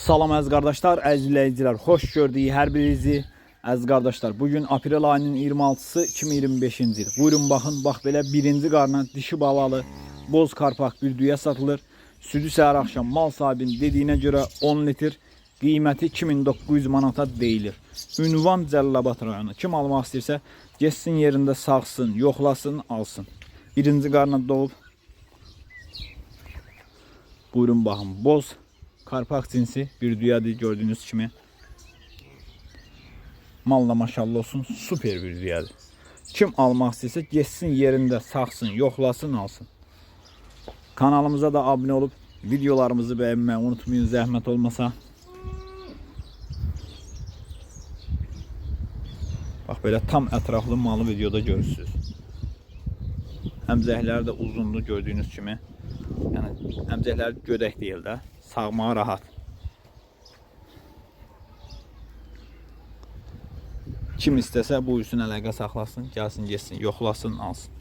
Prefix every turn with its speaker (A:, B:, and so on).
A: Salam əziz qardaşlar, əziz izləyicilər, xoş gördük hər birinizi. Əziz qardaşlar, bugün aprel ayının 26-sı 2025-ci il. Buyurun baxın, bax belə birinci qarnan dişi balalı boz karpak bir düyə satılır. Südü səhər axşam mal sahibinin dediyinə görə 10 litr, qiyməti 2900 manata deyilir. Ünvan Cəlilabad rayonu. Kim almaq istəyirsə, geçsin yerində sağsın, yoxlasın, alsın. Birinci qarnan doğub. Buyurun baxın, boz karpak cinsi bir düyadır gördüğünüz kimi. Malla maşallah olsun, süper bir düyadır. Kim almaq istəyirsə geçsin yerində saxsın, yoxlasın, alsın. Kanalımıza da abone olup videolarımızı beğenmeyi unutmayın, zəhmət olmasa. Bax belə tam ətraflı malı videoda görürsünüz. Əmzəkləri də uzundur gördüğünüz kimi. Yəni əmcəklər gödək deyil də, sağmağa rahat. Kim istəsə bu üçün əlaqə saxlasın, gəlsin, geçsin, yoxlasın, alsın.